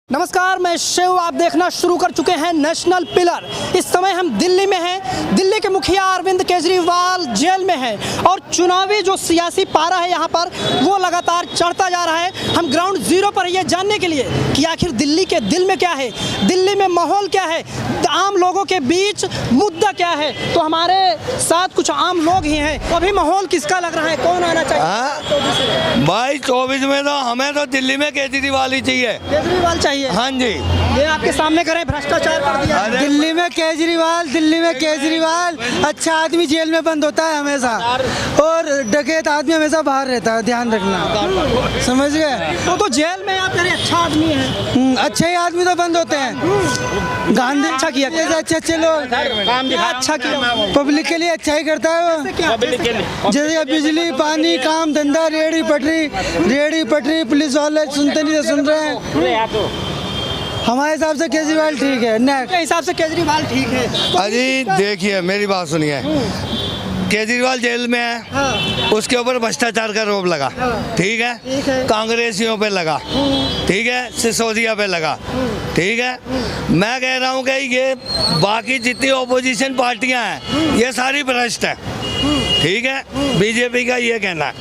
नमस्कार, मैं शिव। आप देखना शुरू कर चुके हैं नेशनल पिलर। इस समय हम दिल्ली में हैं। दिल्ली के मुखिया अरविंद केजरीवाल जेल में हैं और चुनावी जो सियासी पारा है यहाँ पर वो लगातार चढ़ता जा रहा है। हम ग्राउंड जीरो पर ये जानने के लिए कि आखिर दिल्ली के दिल में क्या है, दिल्ली में माहौल क्या है, आम लोगों के बीच मुद्दा क्या है। तो हमारे साथ कुछ आम लोग ही हैं। तो अभी माहौल किसका लग रहा है, कौन आना चाहिए? भाई 24 में तो हमें तो दिल्ली में केजरीवाल ही चाहिए। केजरीवाल चाहिए। हाँ जी, ये आपके सामने करें, भ्रष्टाचार कर दिया। दिल्ली में केजरीवाल अच्छा आदमी जेल में बंद होता है हमेशा, और डकैत आदमी हमेशा बाहर रहता है, ध्यान रखना, समझ गए। तो जेल में आप कह रहे अच्छा आदमी है। अच्छे ही आदमी तो बंद होते हैं। गांधी अच्छा किया, अच्छे लोग अच्छा किया, पब्लिक के लिए अच्छा ही करता है वो। जैसे बिजली, पानी, काम धंधा, रेहड़ी पटरी, पुलिस वाले सुनते नहीं तो सुन रहे हैं। हमारे हिसाब से केजरीवाल ठीक है। नेक्स्ट के हिसाब से केजरीवाल ठीक है। अजी देखिए मेरी बात सुनिए, केजरीवाल जेल में है, हाँ। उसके ऊपर भ्रष्टाचार का आरोप लगा, ठीक है, कांग्रेसियों पे लगा, ठीक है, सिसोदिया पे लगा, ठीक है। मैं कह रहा हूँ कि ये बाकी जितनी ओपोजिशन पार्टियां हैं ये सारी भ्रष्ट है, ठीक है। बीजेपी का ये कहना है।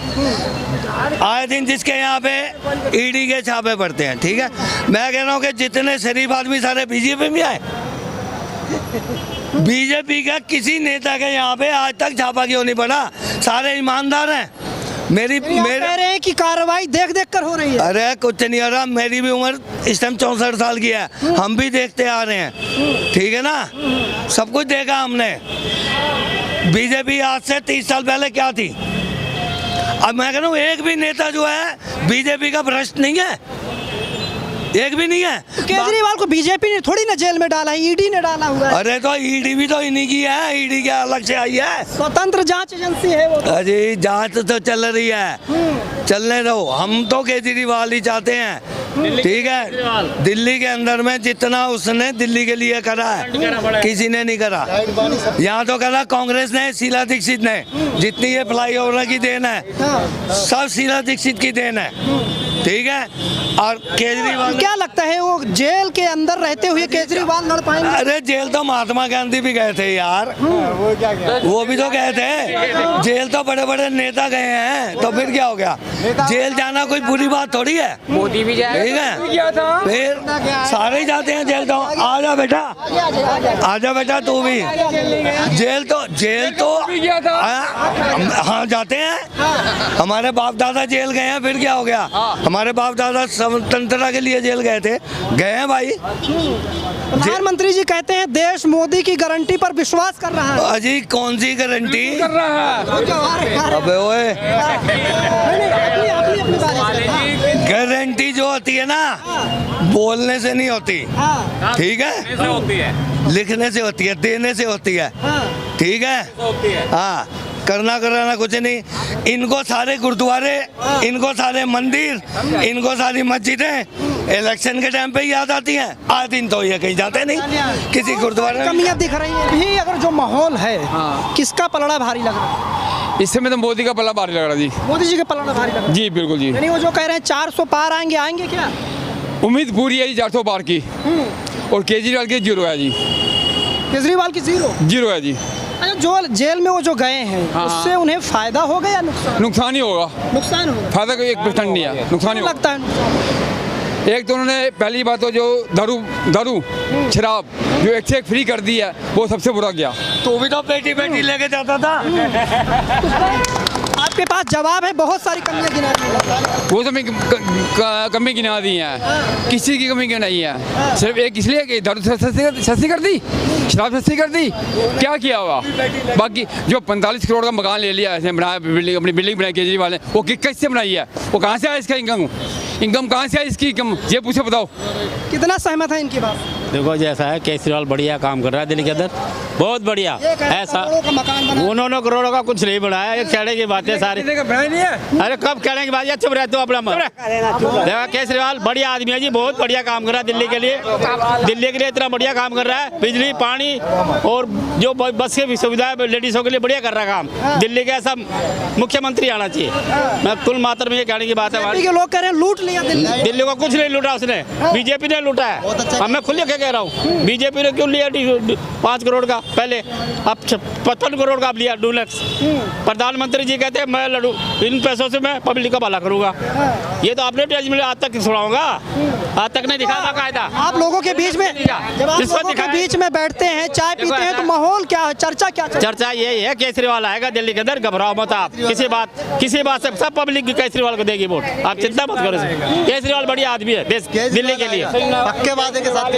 आए दिन जिसके यहाँ पे ईडी के छापे पड़ते हैं, ठीक है। मैं कह रहा हूँ कि जितने शरीफ आदमी सारे बीजेपी में आए। बीजेपी का किसी मेता के यहाँ पे आज तक छापा क्यों नहीं पड़ा? सारे ईमानदार हैं। मेरी कह रहे हैं कि कार्रवाई देख कर हो रही है। अरे कुछ नहीं हो रहा। मेरी भी उम्र इस टाइम 64 साल की है, हम भी देखते आ रहे हैं, ठीक है ना। सब कुछ देखा हमने। बीजेपी आज से 30 साल पहले क्या थी? अब मैं कह रहा हूँ एक भी नेता जो है बीजेपी का भ्रष्ट नहीं है, एक भी नहीं है। केजरीवाल को बीजेपी ने थोड़ी ना जेल में डाला है, ईडी ने डाला हुआ है। अरे तो ईडी भी तो इन्हीं की है, ईडी क्या अलग से आई है? स्वतंत्र जांच एजेंसी है वो। अजी जांच तो चल रही है, चलने दो। हम तो केजरीवाल ही चाहते हैं, ठीक है। दिल्ली के अंदर में जितना उसने दिल्ली के लिए करा है किसी ने नहीं करा। यहाँ तो करा कांग्रेस ने, शीला दीक्षित ने। जितनी ये फ्लाईओवर की देन है सब शीला दीक्षित की देन है, ठीक है। और केजरीवाल क्या लगता है वो जेल के अंदर रहते हुए केजरीवाल लड़ पाएंगे? अरे जेल तो महात्मा गांधी भी गए थे यार, वो भी तो गए थे। जेल तो बड़े बड़े नेता गए हैं, तो फिर क्या हो गया? जेल जाना कोई बुरी बात थोड़ी है। मोदी भी जाए, ठीक है, फिर सारे ही जाते हैं जेल। तो आजा बेटा, आजा बेटा तू भी। जेल तो हाँ जाते हैं। हमारे बाप दादा जेल गए हैं, फिर क्या हो गया? हमारे बाप दादा स्वतंत्रता के लिए जेल गए थे, गए हैं भाई। प्रधानमंत्री जी कहते हैं देश मोदी की गारंटी पर विश्वास कर रहा है। अजी कौन सी गारंटी कर रहा है? अबे ओए, गारंटी जो होती है ना बोलने से नहीं होती, ठीक है, लिखने से होती है, देने से होती है, ठीक है। हाँ, करना कराना कुछ नहीं। इनको सारे गुरुद्वारे, इनको सारे मंदिर, इनको सारी मस्जिदें इलेक्शन के टाइम पे याद आती हैं। आज दिन तो ये कहीं जाते नहीं किसी गुरुद्वारे में। कमियां दिख रही हैं। भी अगर जो माहौल है, किसका पलड़ा भारी लग रहा है? इस समय तो मोदी का पल्ला भारी लग रहा जी। मोदी जी का पलड़ा भारी लग रहा है। जी बिल्कुल जी। यानी वो जो कह रहे हैं 400 पार आएंगे क्या? उम्मीद पूरी है जी 400 पार की। और केजरीवाल की 0 है जी। केजरीवाल की 0 है जी। अच्छा, जो जेल में वो जो गए हैं उससे उन्हें फायदा होगा या नुकसान? नुकसान ही होगा। नुकसान होगा। फायदा कोई 1% नहीं है, नुकसान ही होगा। लगता है एक तो उन्होंने पहली बात तो जो दारू शराब जो एक से एक फ्री कर दी है, वो सबसे बुरा गया। तू भी तो बेटी लेके जाता था। आपके पास जवाब है, बहुत सारी कमियां गिना दी हैं। वो तो मैं कमी गिना दी है, किसी की कमी क्यों नहीं है। सिर्फ एक इसलिए कि दारू सस्ती कर दी, शराब सस्ती कर दी, क्या किया हुआ? बाकी जो 45 करोड़ का मकान ले लिया ऐसे बनाया, अपनी बिल्डिंग बनाई केजरीवाल ने, वो किससे बनाई है? वो कहाँ से आया इसका इनकम कहाँ से आया इसकी इनकम? ये पूछे बताओ। कितना सहमत है इनकी बात? देखो जैसा है केजरीवाल बढ़िया काम कर रहा है दिल्ली के अंदर, बहुत बढ़िया। ऐसा करोड़ों का मकान बना। उन्होंने करोड़ों का कुछ नहीं बनाया, ये कहने की बातें सारी। अरे कब कहने की बात, चुप रहे तो अपना देखो केजरीवाल बढ़िया आदमी है जी, बहुत बढ़िया काम कर रहा है दिल्ली के लिए। दिल्ली के लिए इतना बढ़िया काम कर रहा है, बिजली पानी और जो बस की सुविधा है लेडीजों के लिए बढ़िया कर रहा है काम। दिल्ली का ऐसा मुख्यमंत्री आना चाहिए। मैं कुल मात्र में ये कहने की बात है। बीजेपी के लोग कह रहे हैं लूट लिया दिल्ली। दिल्ली को कुछ नहीं लूटा उसने, बीजेपी ने लूटा है। अब मैं खुल के कह रहा हूँ, बीजेपी ने क्यों लिया 5 करोड़ का पहले, अब 55 करोड़ का अब लिया डुलक्स। प्रधानमंत्री जी कहते हैं मैं लड़ू, इन पैसों से मैं पब्लिक का भला करूंगा। ये तो आपने टेलीविजन में आज तक सुनाऊंगा, आज तक नहीं दिखा बाकायदा। आप लोगों के बीच में, जब आप लोगों के बीच में बैठते हैं चाय पीते हैं तो माहौल क्या है, चर्चा क्या चल रही है? चर्चा यही है केजरीवाल आएगा दिल्ली के अंदर, घबराओ मत आप किसी बात से, सब पब्लिक केजरीवाल को देगी वोट, आप चिंता मत करो। केजरीवाल बढ़िया आदमी है दिल्ली के लिए, पक्के वादे के साथ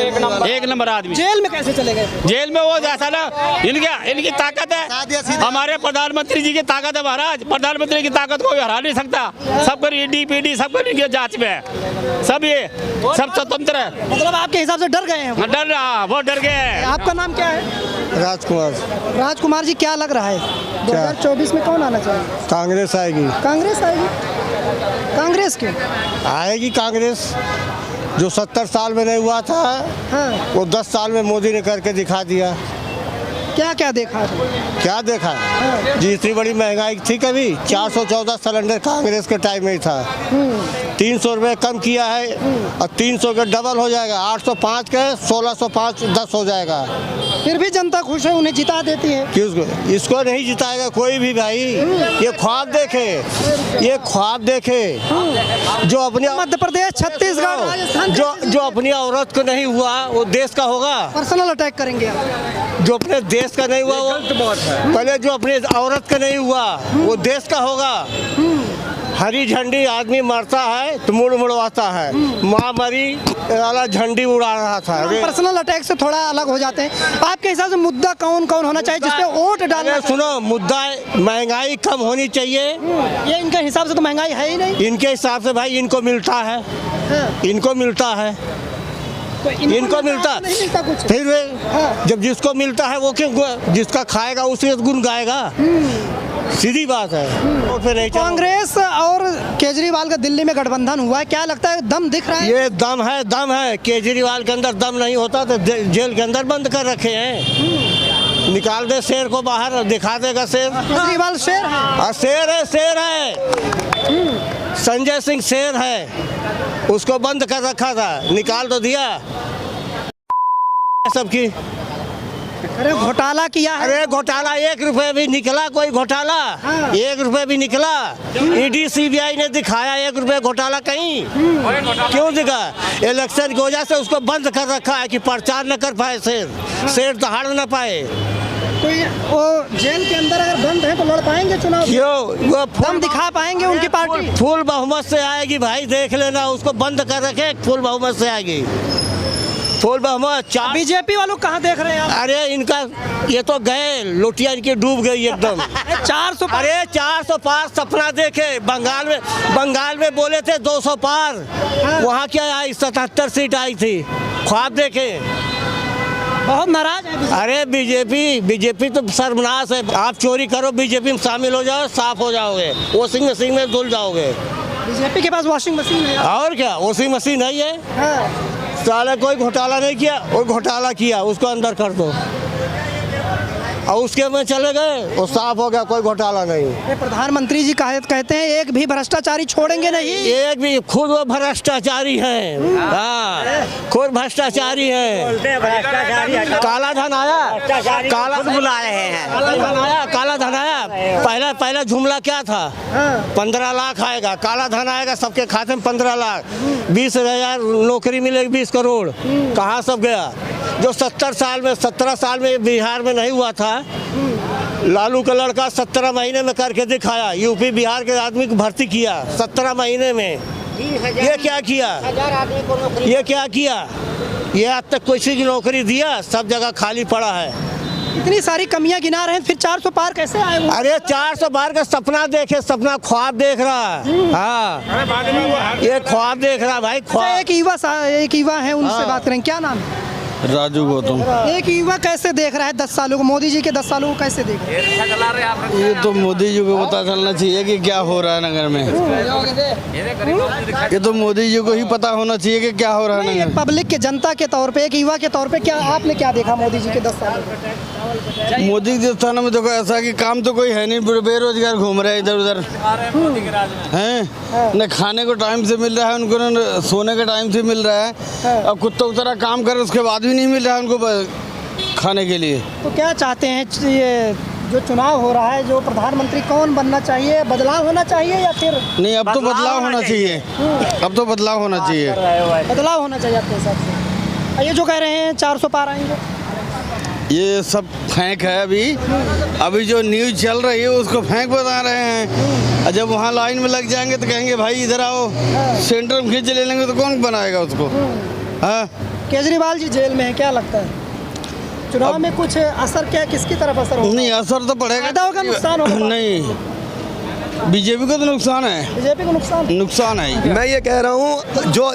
एक नंबर आदमी। जेल में कैसे चले गए? जेल में वो जैसा ना इनकी ताकत है, हमारे प्रधानमंत्री जी की ताकत है महाराज। प्रधानमंत्री की ताकत कोई हरा नहीं सकता, सबको ईडी पीडी सबको इनकी जांच में है, सब ये सब स्वतंत्र है। मतलब आपके हिसाब से डर गए हैं वो? डर रहा, वो डर गए। आपका नाम क्या है? राजकुमार। राजकुमार जी, क्या लग रहा है 2024 में कौन आना चाहिए? कांग्रेस आएगी। कांग्रेस आएगी? कांग्रेस क्यों आएगी कांग्रेस। जो 70 साल में नहीं हुआ था हाँ, वो 10 साल में मोदी ने करके दिखा दिया। क्या क्या देखा? क्या देखा जी, इतनी बड़ी महंगाई थी कभी? 414 सिलेंडर कांग्रेस के टाइम में ही था। 300 रुपये कम किया है और 300 के डबल हो जाएगा, 805 के 1605 10 हो जाएगा। फिर भी जनता खुश है, उन्हें जिता देती है। किसको? इसको नहीं जिताएगा कोई भी भाई। ये ख्वाब देखे, ये ख्वाब देखे जो अपनी मध्य प्रदेश, छत्तीसगढ़, राजस्थान जो अपनी औरत को नहीं हुआ वो देश का होगा। पर्सनल अटैक करेंगे आप। जो अपने देश का नहीं हुआ वो पहले, जो अपनी औरत का नहीं हुआ वो देश का होगा। हरी झंडी आदमी मरता है तो मुड़ मुड़वाता है, माँ मरी वाला झंडी उड़ा रहा था। पर्सनल अटैक से थोड़ा अलग हो जाते हैं। आपके हिसाब से मुद्दा कौन कौन होना चाहिए जिसपे वोट डालना? सुनो, मुद्दा महंगाई कम होनी चाहिए। ये इनके हिसाब से तो महंगाई है ही नहीं। इनके हिसाब से भाई इनको मिलता है, इनको मिलता है, तो इनको मिलता नहीं मिलता कुछ। फिर जब जिसको मिलता है वो क्यों, जिसका खाएगा उसी गुण गाएगा, सीधी बात है। और फिर नहीं कांग्रेस और केजरीवाल का दिल्ली में गठबंधन हुआ है, क्या लगता है दम दिख रहा है? ये दम है, दम है। केजरीवाल के अंदर दम नहीं होता तो जेल के अंदर बंद कर रखे हैं। निकाल दे शेर को बाहर, दिखा देगा शेर। केजरीवाल शेर है? शेर है, शेर है। संजय सिंह शेर है, उसको बंद कर रखा था, निकाल तो दिया सबकी। अरे घोटाला किया है। अरे घोटाला 1 रुपए भी निकला? कोई घोटाला 1 रुपए भी निकला? ईडी सीबीआई ने दिखाया 1 रुपए घोटाला कहीं? क्यों दिखा? इलेक्शन की वजह से उसको बंद कर रखा है कि प्रचार न कर पाए, शेर दहाड़ न पाए। तो वो जेल के अंदर अगर बंद है तो लड़ पाएंगे चुनाव? क्यों? वो दम दिखा पाएंगे उनकी पार्टी? फुल बहुमत से आएगी भाई, देख लेना। उसको बंद कर रखे, फुल बहुमत से आएगी, फुल बहुमत। बीजेपी वालों कहाँ देख रहे हैं आप? अरे इनका ये तो गए, लोटिया इनकी डूब गई एकदम। 400 अरे 400 पार सपना देखे। बंगाल में बोले थे 200 पार, वहाँ क्या आई? 77 सीट आई थी। ख्वाब देखे, बहुत नाराज है। अरे बीजेपी तो सर्वनाश है। आप चोरी करो, बीजेपी में शामिल हो जाओ, साफ हो जाओगे, वॉशिंग मशीन में धुल जाओगे। बीजेपी के पास वॉशिंग मशीन है और क्या, वॉशिंग मशीन नहीं है? साले कोई घोटाला नहीं किया, और घोटाला किया उसको अंदर कर दो, और उसके में चले गए, वो साफ हो गया, कोई घोटाला नहीं। प्रधानमंत्री जी कहते हैं एक भी भ्रष्टाचारी छोड़ेंगे नहीं। एक भी, खुद वो भ्रष्टाचारी हैं। हाँ, खुद भ्रष्टाचारी हैं। काला धन आया, काला बुला रहे हैं, काला धन आया। पहला जुमला क्या था? 15 लाख आएगा, काला धन आएगा, सबके खाते में 15 लाख, 20,000 नौकरी मिलेगी, 20 करोड़। कहाँ सब गया? जो 17 साल में बिहार में नहीं हुआ था, लालू का लड़का 17 महीने में करके दिखाया। यूपी बिहार के आदमी को भर्ती किया 17 महीने में। ये क्या किया? ये क्या किया? ये आज तक किसी की नौकरी दिया? सब जगह खाली पड़ा है। इतनी सारी कमियां गिना रहे हैं, फिर 400 पार कैसे आए वो? अरे 400 पार का सपना देखे, सपना ख्वाब देख रहा है। हाँ, ये ख्वाब देख रहा भाई, ख्वाब। एक युवा है, उनसे बात करें, क्या नाम है? राजू गौतम। एक युवा कैसे देख रहा है 10 सालों को, मोदी जी के 10 सालों को कैसे देख रहा है? ये तो मोदी जी को पता चलना चाहिए कि क्या हो रहा है नगर में। ये तो मोदी जी को ही पता होना चाहिए कि क्या हो रहा है नहीं, नगर एक पब्लिक के जनता के तौर पे, एक युवा के तौर पे, क्या आपने क्या देखा मोदी जी के 10 सालों में? मोदी जी के स्थान में देखो ऐसा कि काम तो कोई है नहीं, बेरोजगार घूम रहे हैं इधर उधर हैं, न खाने को टाइम से मिल रहा है उनको, न सोने का टाइम से मिल रहा है। अब कुत्ता उतरा काम करे उसके बाद भी नहीं मिल रहा है उनको खाने के लिए। तो क्या चाहते हैं, ये जो चुनाव हो रहा है, जो प्रधानमंत्री कौन बनना चाहिए, बदलाव होना चाहिए या फिर? नहीं, अब तो बदलाव होना चाहिए, अब तो बदलाव होना चाहिए, बदलाव होना चाहिए आपके हिसाब से। ये जो कह रहे हैं 400 पार आएंगे, ये सब फेंक है। अभी जो न्यूज़ चल रही है उसको फेंक बता रहे हैं। और जब वहाँ लाइन में लग जाएंगे तो कहेंगे भाई इधर आओ, सेंटर में खींच ले लेंगे तो कौन बनाएगा उसको? हाँ, केजरीवाल जी जेल में है, क्या लगता है चुनाव में कुछ असर, क्या किसकी तरफ असर होगा? नहीं, असर तो पड़ेगा। फायदा होगा, नुकसान होगा? नहीं, बीजेपी को तो नुकसान है, बीजेपी को नुकसान है। मैं ये कह रहा हूँ जो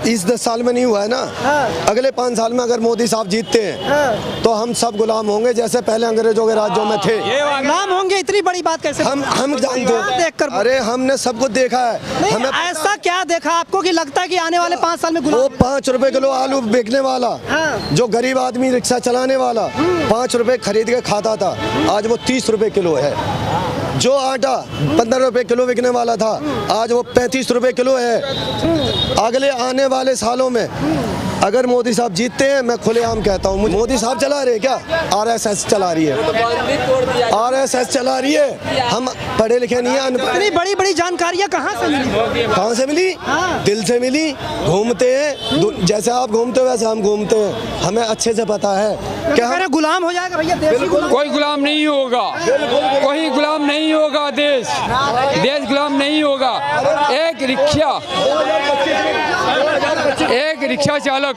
इस 10 साल में नहीं हुआ है ना, अगले 5 साल में अगर मोदी साहब जीतते हैं तो हम सब गुलाम होंगे जैसे पहले अंग्रेजों के राज्यों में थे। गुलाम होंगे, इतनी बड़ी बात कैसे? हम जानते देखकर, अरे हमने सब कुछ देखा है। हमें ऐसा क्या देखा आपको कि लगता है कि आने वाले 5 साल में वो गुलाम? 5 रुपए किलो आलू बेचने वाला, जो गरीब आदमी रिक्शा चलाने वाला 5 रुपए खरीद के खाता था, आज वो 30 रुपए किलो है। जो आटा 15 रुपए किलो बिकने वाला था, आज वो 35 रुपए किलो है। अगले आने वाले सालों में अगर मोदी साहब जीतते हैं, मैं खुलेआम कहता हूँ, मोदी साहब चला रहे क्या? आरएसएस चला रही है, आरएसएस चला रही है। हम पढ़े लिखे नहीं है। इतनी बड़ी बड़ी जानकारियाँ कहाँ से मिली? कहाँ से मिली? दिल से मिली। घूमते हैं जैसे आप घूमते हो वैसे हम घूमते हैं, हमें अच्छे से पता है। क्या कह रहे गुलाम हो जाएगा भैया देश? कोई गुलाम नहीं होगा, कोई गुलाम नहीं होगा, देश गुलाम नहीं होगा। एक रिक्शा चालक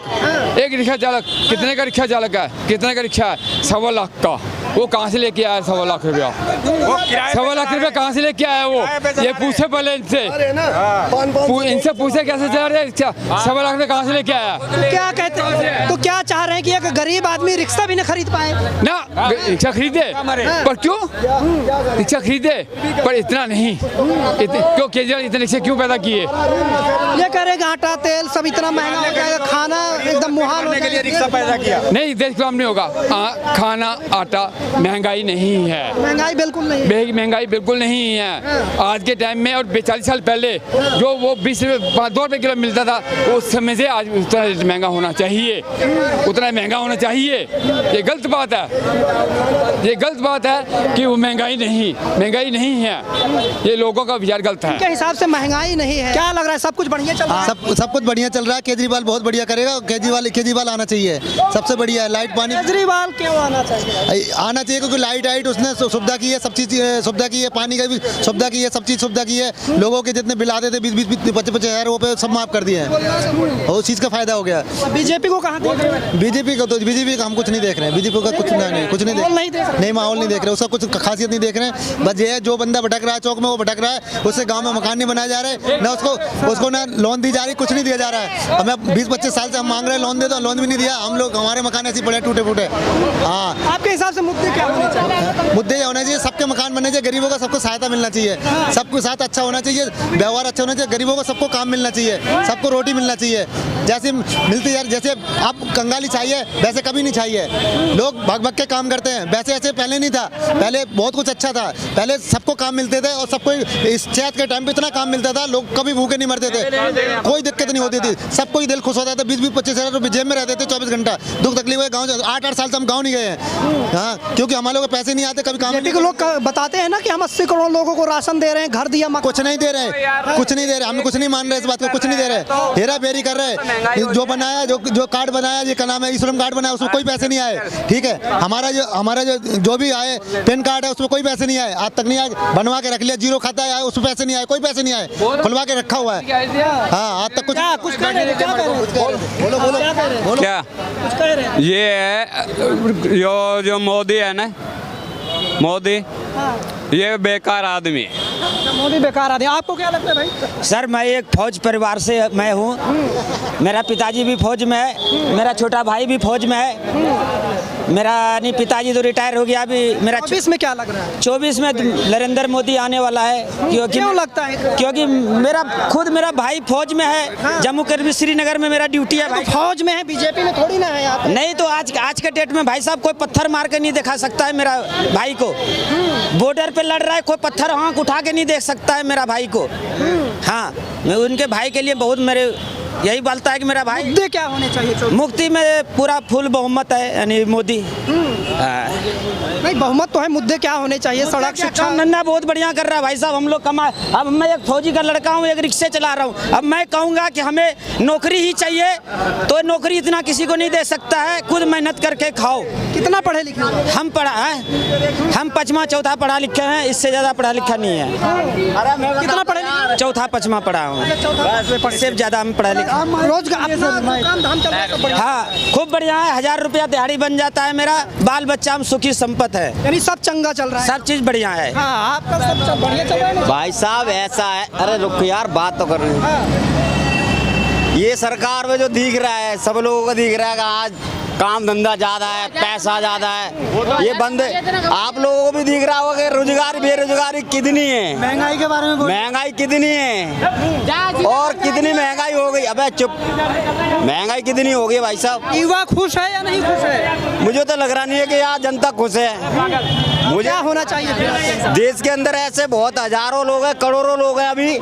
कितने का रिक्शा चालक है? कितने का रिक्शा है? 1.25 लाख का। वो कहाँ से लेके आया 1.25 लाख रुपया? 1.25 लाख रुपया कहाँ से लेके आया वो? ये पूछे पहले इनसे पूछे कैसे चला रहे रिक्शा? 1.25 लाख रुपया कहाँ से लेके आया? क्या कहते हैं? तो क्या चाह रहे हैं कि एक गरीब आदमी रिक्शा भी न खरीद पाए? ना, रिक्शा खरीदे पर क्यों? रिक्शा खरीदे पर इतना नहीं, क्यों केजरीवाल इतने रिक्शे क्यों पैदा किए? ये कह रहे हैं आटा तेल सब इतना महंगा हो जाएगा, खाना एकदम मुहाल हो जाएगा। रिक्शा पैदा किया। नहीं, देश गुलाम नहीं होगा। खाना आटा महंगाई नहीं है, महंगाई बिल्कुल नहीं, महंगाई बिल्कुल नहीं है। आज के टाइम में और 40 साल पहले जो वो 20 रुपये 2 रुपये किलो मिलता था, उस समय से आज उतना महंगा होना चाहिए, उतना महंगा होना चाहिए। ये गलत बात है, ये गलत बात है कि वो महंगाई नहीं है। ये लोगों का विचार गलत है। के हिसाब से महंगाई नहीं है। क्या लग रहा है सब कुछ बढ़िया चल रहा है? सब कुछ बढ़िया चल रहा है। केजरीवाल बहुत बढ़िया करेगा। केजरीवाल आना चाहिए, सबसे बढ़िया है। लाइट पानी केजरीवाल क्यों आना चाहिए? क्योंकि लाइट उसने सुविधा की है, सब चीज़ सुविधा की है, पानी का भी सुविधा की है, सब चीज़ सुविधा की है। लोगों के जितने बिल आते थे 20-25 हज़ार वो पे सब माफ कर दिए हैं, और उस चीज़ का फायदा हो गया। बीजेपी को कहाँ देख रहे हैं? बीजेपी का हम कुछ नहीं देख रहे हैं। बीजेपी का कुछ नहीं माहौल नहीं देख रहे, उसका कुछ खासियत नहीं देख रहे हैं। बस ये है, जो बंदा भटक रहा है चौक में वो भटक रहा है, उससे गाँव में मकान नहीं बनाए जा रहे, ना उसको ना लोन दी जा रही, कुछ नहीं दिया जा रहा है। हमें 20-25 साल से हम मांग रहे हैं लोन दे दो, लोन भी नहीं दिया। हम लोग, हमारे मकान ऐसे पड़े टूटे फूटे। हाँ, आपके हिसाब से मुद्दे क्या होने चाहिए? मुद्दे होने चाहिए, सबके मकान बनने चाहिए, गरीबों का सबको सहायता मिलना चाहिए, सबके साथ अच्छा होना चाहिए, व्यवहार अच्छा होना चाहिए, गरीबों को सबको काम मिलना चाहिए, सबको रोटी मिलना चाहिए। जैसे मिलती यार, जैसे आप कंगाली चाहिए वैसे कभी नहीं चाहिए। लोग भाग के काम करते हैं, वैसे ऐसे पहले नहीं था। पहले बहुत कुछ अच्छा था, पहले सबको काम मिलते थे और सबको इस सेहत के टाइम पे इतना काम मिलता था, लोग कभी भूखे नहीं मरते थे, कोई दिक्कत नहीं होती थी, सबको ही दिल खुश होता था। 20-25 हज़ार रुपये जेब में रहते थे 24 घंटा। दुख तकलीफ है, गाँव 8 साल से हम गाँव नहीं गए हैं। हाँ, क्योंकि हमारे लोग पैसे नहीं आते, कभी काम नहीं। के लोग बताते हैं ना कि हम 80 करोड़ लोगों को राशन दे रहे हैं, घर दिया, कुछ नहीं दे रहे, हम कुछ नहीं मान रहे इस बात को, कुछ नहीं दे रहे, हेरा फेरी कर रहे। जो बनाया, जो कार्ड बनाया, ये क्या नाम है, श्रम कार्ड बनाया, उसमें कोई पैसे नहीं आए। ठीक है, हमारा जो भी आए पैन कार्ड है उसमें कोई पैसे नहीं आए, आज तक नहीं आए। बनवा के रख लिया, जीरो खाता है उसमें पैसे नहीं आए, कोई पैसे नहीं आए, खुलवा के रखा हुआ है। हाँ, आज तक कुछ बोलो क्या ये है, जो मोदी है ना, मोदी ये बेकार आदमी है। मोदी बेकार आदमी, आपको क्या लगता है भाई? सर मैं एक फौज परिवार से मैं हूँ। मेरा पिताजी भी फौज में है, मेरा छोटा भाई भी फौज में है। मेरा नहीं पिताजी तो रिटायर हो गया अभी। मेरा 24 में क्या लग रहा है? 24 में नरेंद्र मोदी आने वाला है। क्यों लगता है? क्योंकि मेरा भाई फौज में है, जम्मू कश्मीर श्रीनगर में मेरा ड्यूटी है भाई। फौज में है, बीजेपी में थोड़ी ना है यहाँ पे। नहीं तो आज के डेट में भाई साहब कोई पत्थर मार के नहीं दिखा सकता है मेरा भाई को। बॉर्डर पे लड़ रहा है, कोई पत्थर आँख उठा के नहीं देख सकता है मेरा भाई को। हाँ, मैं उनके भाई के लिए बहुत मेरे यही बोलता है कि मेरा भाई मुद्दे क्या होने चाहिए? मुक्ति में पूरा फुल बहुमत है यानी मोदी। नहीं बहुमत तो है, मुद्दे क्या होने चाहिए? सड़क शिक्षा नन्ना बहुत बढ़िया कर रहा है भाई साहब। हम लोग कमा, अब मैं एक फौजी का लड़का हूँ, एक रिक्शे चला रहा हूँ। अब मैं कहूँगा कि हमें नौकरी ही चाहिए तो नौकरी इतना किसी को नहीं दे सकता है। खुद मेहनत करके खाओ। कितना पढ़े लिखे? हम पढ़ा है, हम 5वां 4था पढ़ा लिखे हैं, इससे ज़्यादा पढ़ा लिखा नहीं है। कितना पढ़े लिखे? 4था 5वां पढ़ा हूँ, इससे ज़्यादा हम पढ़ा लिखा। रोजगार अपना काम धाम चल रहा है सब बढ़िया। हाँ खूब बढ़िया है, 1000 रुपया दिहाड़ी बन जाता है। मेरा बाल बच्चा हम सुखी संपत है, यानी सब चंगा चल रहा है। सब चीज़ बढ़िया है। हाँ, आपका सब बढ़िया चल रहा है ना? भाई साहब ऐसा है, अरे रुक यार बात तो कर रहे हैं। ये सरकार में जो दिख रहा है सब लोगों को दिख रहा है कि आज काम धंधा ज्यादा है, पैसा ज्यादा है, ये बंद है। आप लोगों को भी दिख रहा होगा कि रोजगार बेरोजगारी कितनी है, महंगाई के बारे में महंगाई कितनी है और कितनी महंगाई हो गई। अबे चुप, महंगाई कितनी हो गई भाई साहब? युवा खुश है या नहीं खुश है? मुझे तो लग रहा नहीं है कि यहाँ जनता खुश है। मुझे क्या होना चाहिए फिर? देश के अंदर ऐसे बहुत हजारों लोग हैं, करोड़ों लोग हैं अभी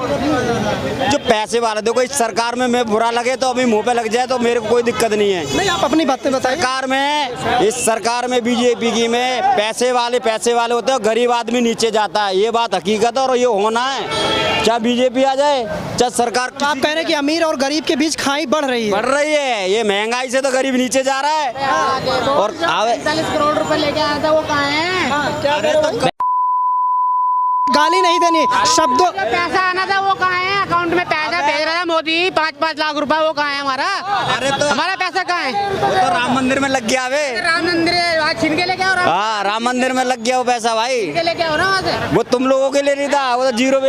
जो पैसे वाले। देखो इस सरकार में मैं बुरा लगे तो अभी मुंह पे लग जाए तो मेरे को कोई दिक्कत नहीं है। नहीं, आप अपनी बातें बताइए। सरकार में, इस सरकार में बीजेपी की में पैसे वाले होते हैं, गरीब आदमी नीचे जाता है। ये बात हकीकत है और ये होना है, चाहे बीजेपी आ जाए चाहे सरकार। आप कह रहे हैं कि अमीर और गरीब के बीच खाई बढ़ रही है। बढ़ रही है, ये महंगाई से तो गरीब नीचे जा रहा है। और 40 करोड़ रुपए लेके आया था, वो कहाँ है? गाली नहीं देनी, शब्दों पैसा आना था वो कहाँ है? अकाउंट में पैसा भेज रहा था मोदी 5-5 लाख रुपए, वो कहाँ है हमारा? अरे तो हमारा पैसा कहाँ है? वो तो राम मंदिर में लग गया वे। राम मंदिर आज छीन के लेके आओ। हाँ राम मंदिर में लग गया वो पैसा भाई। लेके आओ ना वहाँ से। वो तुम लोगों के लिए नहीं था, वो तो जीरो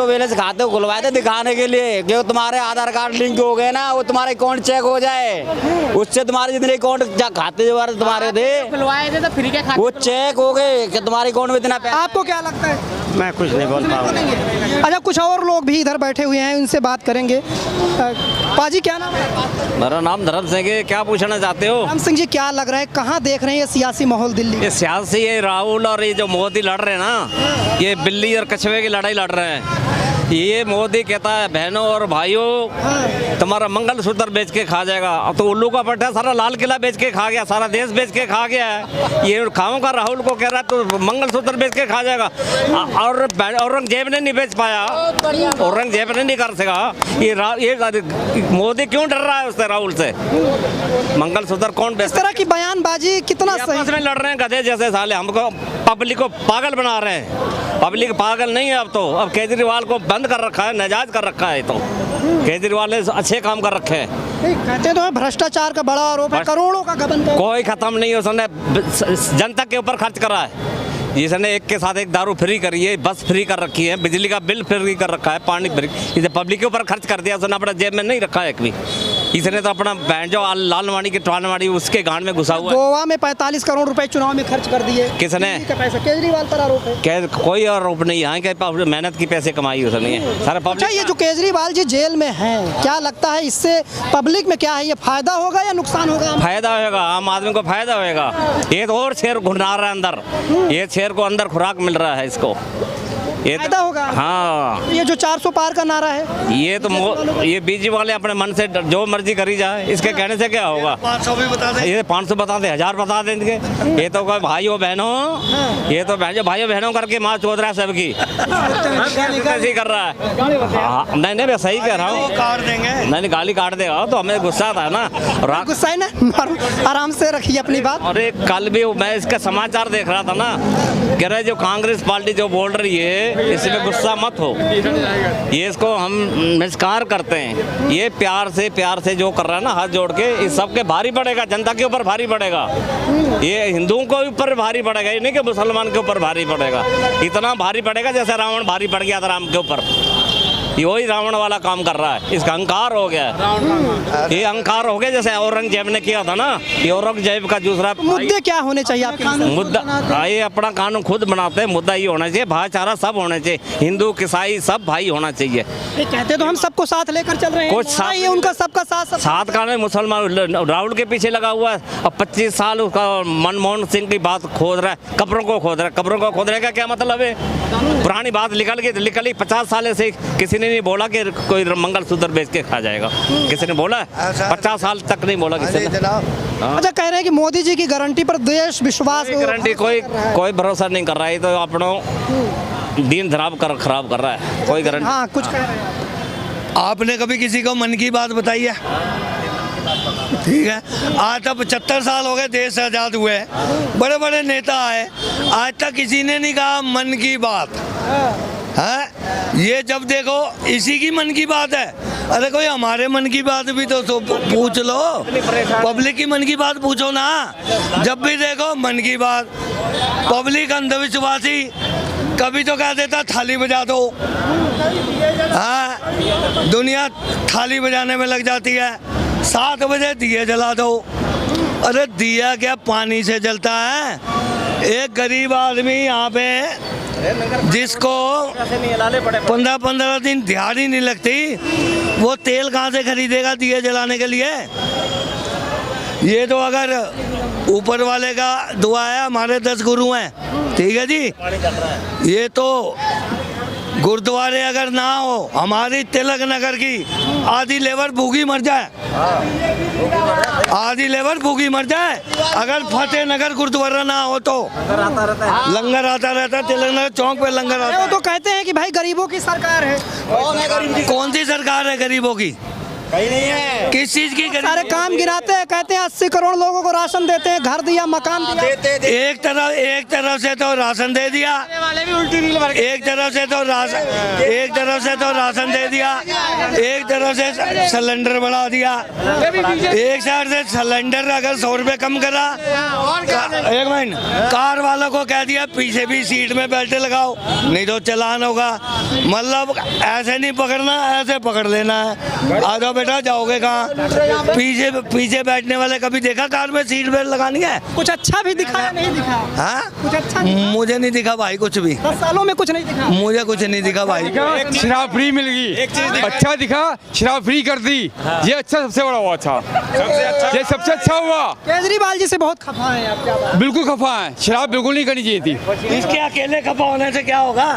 बैलेंस खाते खुलवाए थे दिखाने के लिए कि तुम्हारे आधार कार्ड लिंक हो गए ना, वो तुम्हारे अकाउंट चेक हो जाए, उससे तुम्हारे जितने अकाउंट खाते जो तुम्हारे थे खुलवाए थे तो फ्री के खाते वो चेक हो गए कि तुम्हारे अकाउंट में इतना पैसा। आपको क्या लगता है? मैं कुछ नहीं बोल पाऊंगा। अच्छा, कुछ और लोग भी इधर बैठे हुए हैं, उनसे बात करेंगे। पाजी क्या नाम है? मेरा नाम धर्म सिंह है। क्या पूछना चाहते हो? राम सिंह जी, क्या लग रहा है, कहाँ देख रहे हैं ये सियासी माहौल दिल्ली? ये सियासी ये राहुल और ये जो मोदी लड़ रहे हैं ना, ये बिल्ली और कछुए की लड़ाई लड़ रहे हैं। ये मोदी कहता है बहनों और भाइयों तुम्हारा मंगलसूत्र बेच के खा जाएगा। अब तो उल्लू का पट्टा सारा लाल किला बेच के खा गया, सारा देश बेच के खा गया है। ये खाऊंगा राहुल को कह रहा है तो मंगलसूत्र बेच के खा जाएगा। और औरंगजेब ने नहीं बेच पाया, औरंगजेब ने नहीं कर सका। ये मोदी क्यों डर रहा है उससे, राहुल से? मंगलसूत्र कौन बेच? इस तरह की बयानबाजी कितना सही? आपस में लड़ रहे हैं गधे जैसे साले, हमको पब्लिक को पागल बना रहे हैं। पब्लिक पागल नहीं है अब तो, अब केजरीवाल को बंद कर रखा है, नाजायज कर रखा है। तो केजरीवाल ने अच्छे काम कर रखे हैं। कहते तो है भ्रष्टाचार का बड़ा आरोप है, करोड़ों का गबन कर। कोई खत्म नहीं है, उसने जनता के ऊपर खर्च करा है। जिसने एक के साथ एक दारू फ्री करी है, बस फ्री कर रखी है, बिजली का बिल फ्री कर रखा है, पानी फ्री, इसे पब्लिक के ऊपर खर्च कर दिया। उसने अपना जेब में नहीं रखा है एक भी। इसने तो अपना बहन जो लालवाड़ी की टालवाड़ी उसके गांड में घुसा हुआ है। गोवा में 45 करोड़ रुपए चुनाव में खर्च कर दिए। किसने? पैसा केजरीवाल पर आरोप है। कोई आरोप नहीं है कि मेहनत की पैसे कमाई उसने सारा पब्लिक। अच्छा, ये जो केजरीवाल जी जेल में हैं, क्या लगता है इससे पब्लिक में क्या है, ये फायदा होगा या नुकसान होगा? फायदा होगा, आम आदमी को फायदा होगा। ये तो और शेर घुना रहा है अंदर, ये शेर को अंदर खुराक मिल रहा है इसको, ये फायदा होगा। हाँ, ये जो 400 पार का नारा है, ये तो ये बीजेपी वाले अपने मन से जो मर्जी करी जाए, इसके कहने से क्या होगा? 500 भी बता दे। ये 500 बता दे, 1000 बता देंगे। ये तो कोई भाइयों बहनों, ये तो भाइयों बहनों करके माँ चोद रहा है सबकी। कैसे कर रहा है? नहीं मैं सही कह रहा हूँ, काट देंगे। नहीं गाली काट देगा तो हमें गुस्सा आता है ना। गुस्सा है ना, आराम से रखिए अपनी बात। और एक कल भी मैं इसका समाचार देख रहा था ना, कह रहे जो कांग्रेस पार्टी जो बोल रही है इसमें गुस्सा मत हो, ये इसको हम नमस्कार करते हैं। ये प्यार से जो कर रहा है ना, हाथ जोड़ के, इस सब के भारी पड़ेगा, जनता के ऊपर भारी पड़ेगा। ये हिंदुओं के ऊपर भारी पड़ेगा, ये नहीं कि मुसलमान के ऊपर भारी पड़ेगा। इतना भारी पड़ेगा जैसे रावण भारी पड़ गया था राम के ऊपर। ये वही रावण वाला काम कर रहा है, इसका अहंकार हो गया है। ये अहंकार हो गया जैसे औरंगजेब ने किया था ना, ये औरंगजेब का दूसरा। मुद्दे क्या होने चाहिए आपके? मुद्दा ये अपना कानून खुद बनाते हैं, मुद्दा ये होना चाहिए, भाईचारा सब होना चाहिए, हिंदू ईसाई सब भाई होना चाहिए। ये कहते तो हम सबको साथ लेकर चल रहे हैं, कुछ साथ- ये उनका सबका साथ का नहीं, मुसलमान रावण के पीछे लगा हुआ है। अब 25 साल उसका मनमोहन सिंह की बात खोद रहा है, कब्रों को खोद रहा है। कब्रों को खोदने का क्या मतलब है? पुरानी बात निकल गई 50 साल से किसी ने नहीं बोला कि कोई मंगलसूत्र बेच के खा जाएगा। किसी ने बोला? 50 साल तक नहीं बोला किसी ने। अच्छा, कह रहे हैं कि मोदी जी की गारंटी पर देश विश्वास गारंटी कोई भरोसा नहीं कर रहा है, तो अपनों दिन खराब कर रहा है, कोई गारंटी। हाँ, कुछ कह रहे हैं। आपने कभी किसी को मन की बात बताई है? ठीक है, आज तक 75 साल हो गए देश आज़ाद हुए, बड़े बड़े नेता आए, आज तक किसी ने नहीं कहा मन की बात है। ये जब देखो इसी की मन की बात है। अरे कोई हमारे मन की बात भी तो पूछ लो, पब्लिक की मन की बात पूछो ना। जब भी देखो मन की बात, पब्लिक अंधविश्वासी, कभी तो कह देता थाली बजा दो, हाँ, दुनिया थाली बजाने में लग जाती है। 7 बजे दिए जला दो। अरे दिया क्या पानी से जलता है? एक गरीब आदमी यहाँ पे जिसको 15-15 दिन दिहाड़ी नहीं लगती, वो तेल कहाँ से खरीदेगा दिए जलाने के लिए? ये तो अगर ऊपर वाले का दुआ है, हमारे 10 गुरु हैं, ठीक है जी, ये तो गुरुद्वारे अगर ना हो, हमारी तिलक नगर की आधी लेबर भूखी मर जाए, आधी लेबर भूखी मर जाए अगर फतेह नगर गुरुद्वारा ना हो तो। लंगर आता रहता है, तिलक नगर चौक पे लंगर आता है। वो तो कहते हैं कि भाई गरीबों की सरकार है। कौन सी सरकार है गरीबों की? कहीं नहीं है। किस चीज की? सारे काम गिराते हैं, कहते हैं 80 करोड़ लोगों को राशन देते हैं, घर दिया, मकान दिया। एक तरफ से तो राशन दे दिया, एक तरफ से तो राशन दे दिया, एक तरफ से सिलेंडर बढ़ा दिया। एक साइड से सिलेंडर अगर 100 रुपए कम करा, एक मिनट, कार वालों को कह दिया पीछे भी सीट में बेल्ट लगाओ, नहीं तो चालान होगा। मतलब ऐसे नहीं पकड़ना, ऐसे पकड़ लेना है। आ जाओ बेटा, जाओगे कहाँ? पीछे बैठने वाले कभी देखा कार में सीट बेल्ट लगानी है? कुछ अच्छा भी दिखा या नहीं दिखा? हाँ, कुछ अच्छा मुझे नहीं दिखा भाई, कुछ भी 10 सालों में कुछ नहीं दिखा। मुझे कुछ नहीं दिखा भाई। शराब फ्री मिल गई, अच्छा दिखा, शराब फ्री कर दी, ये अच्छा, सबसे बड़ा हुआ। अच्छा, ये सबसे अच्छा हुआ। केजरीवाल जी से बहुत खफा है आप? क्या बात? बिल्कुल खफा है, शराब बिल्कुल नहीं करनी चाहिए थी। इसके अकेले खपा होने से क्या होगा?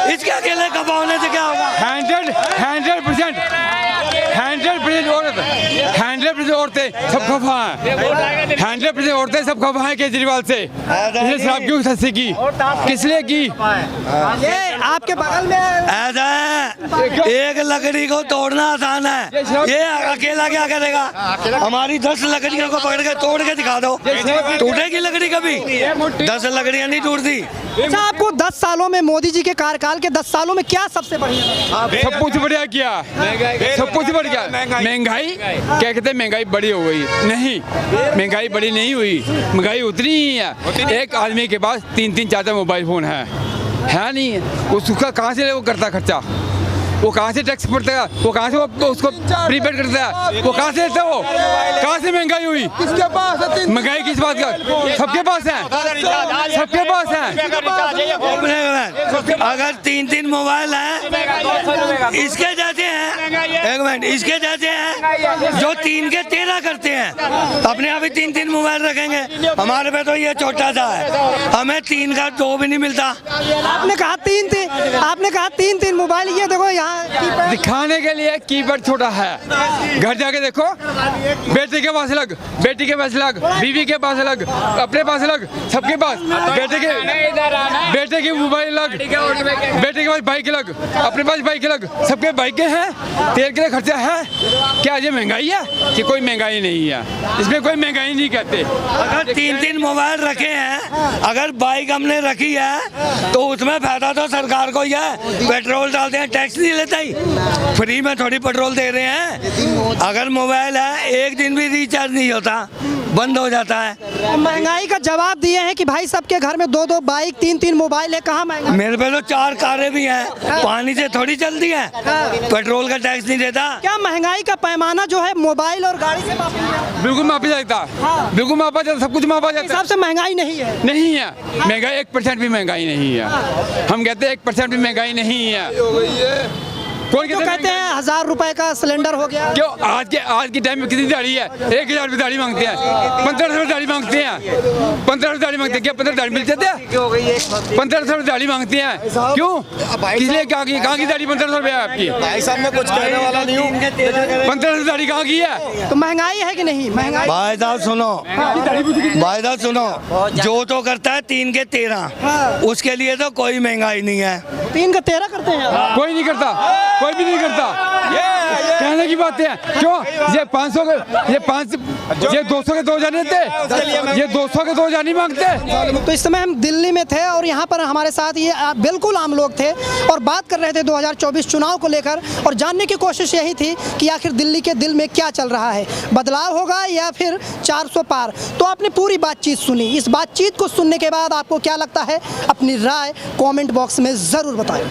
इसके अकेले खपा होने से क्या होगा? 100% औरतें सब खफा हैं, 100% औरतें सब खफा हैं केजरीवाल से। इसने शराब क्यों सस्ती की, किस लिए की? ये आपके बगल में ऐसा है, एक लकड़ी को तोड़ना आसान है, ये अकेला क्या करेगा? हमारी 10 लकड़ियों को पकड़ के तोड़ के दिखा दो, टूटेगी लकड़ी कभी? 10 लकड़ियां नहीं टूटती। अच्छा, आपको 10 सालों में, मोदी जी के कार्यकाल के 10 सालों में क्या सबसे बढ़िया? सब कुछ बढ़िया किया, सब कुछ बढ़िया। महंगाई क्या कहते हैं, महंगाई बड़ी हो गई? नहीं, महंगाई बड़ी नहीं हुई, महंगाई उतनी ही है। एक आदमी के पास 3-3 4-4 मोबाइल फोन है नहीं? उसका कहाँ से वो करता खर्चा? वो कहाँ से टैक्स भरता है? वो कहाँ से वो उसको प्रीपेड करता है? वो कहाँ से देता है? वो कहाँ से महंगाई हुई? किसके पास है महंगाई? किस बात का? सबके पास है, सबके पास है। अगर 3-3 मोबाइल हैं, इसके जैसे हैं, एक मिनट, इसके जैसे हैं जो 3 के 13 करते हैं, अपने अभी 3-3 मोबाइल रखेंगे। हमारे पे तो ये छोटा सा है, हमें 3 का 2 भी नहीं मिलता। आपने कहा 3-3 मोबाइल, ये देखो यहाँ दिखाने के लिए कीपैड छोटा है। घर जाके देखो, बेटे के पास अलग, बेटी के पास अलग, बीवी के पास अलग, अपने पास अलग, सबके पास। बेटे के मोबाइल अलग, बेटे के पास बाइक अलग, अपने पास बाइक अलग, सबके बाइक के हैं, तेल के लिए खर्चा है। क्या ये महंगाई है कि कोई महंगाई नहीं है? इसमें कोई महंगाई नहीं कहते। अगर 3-3 मोबाइल रखे हैं, अगर बाइक हमने रखी है तो उसमें फायदा तो सरकार को ही है। पेट्रोल डालते हैं, टैक्स नहीं लेता ही, फ्री में थोड़ी पेट्रोल दे रहे हैं। अगर मोबाइल है, एक दिन भी रिचार्ज नहीं होता, बंद हो जाता है। महंगाई का जवाब दिए हैं कि भाई सबके घर में 2-2 बाइक, 3-3 मोबाइल है, कहाँ महंगा? मेरे पे तो 4 कारें भी हैं, पानी से थोड़ी चलती हैं, पेट्रोल का टैक्स नहीं देता। क्या महंगाई का पैमाना जो है मोबाइल और गाड़ी से मापा जाए? बिल्कुल मापा जाता, बिल्कुल मापा जाता, सब कुछ मापा जाता। हिसाब से महंगाई नहीं है। नहीं है महंगाई, 1% भी महंगाई नहीं है। हम कहते हैं 1% भी महंगाई नहीं है। कौन कहते हैं 1000 रुपए का सिलेंडर हो गया? क्यों? आज के टाइम में कितनी दाढ़ी है? 1000 रुपये दाढ़ी मांगते हैं, 1500 दाढ़ी मांगते हैं, 1500 दाढ़ी मांगते हैं। क्या 15 दाढ़ी मिल जाते हैं? 1500 दाढ़ी मांगते हैं, क्यों? इसलिए कहाँ की दाढ़ी 1500 रुपये आपकी? भाई साहब मैं कुछ कहने वाला नहीं हूँ। 1500 दाढ़ी कहाँ की है? तो महंगाई है कि नहीं? महंगाई भाई साहब सुनो, भाई साहब सुनो, जो तो करता है 3 के 13, उसके लिए तो कोई महंगाई नहीं है। 3 का 13 करते हैं? कोई नहीं करता, कोई भी नहीं करता। कहने की बात है, क्यों? ये 500 के, ये 200 के 2000 नहीं देते, ये 200 के 2000 नहीं मांगते। तो इस समय हम दिल्ली में थे और यहाँ पर हमारे साथ ये बिल्कुल आम लोग थे और बात कर रहे थे 2024 चुनाव को लेकर, और जानने की कोशिश यही थी कि आखिर दिल्ली के दिल में क्या चल रहा है, बदलाव होगा या फिर 400 पार। तो आपने पूरी बातचीत सुनी। इस बातचीत को सुनने के बाद आपको क्या लगता है, अपनी राय कमेंट बॉक्स में ज़रूर बताएं।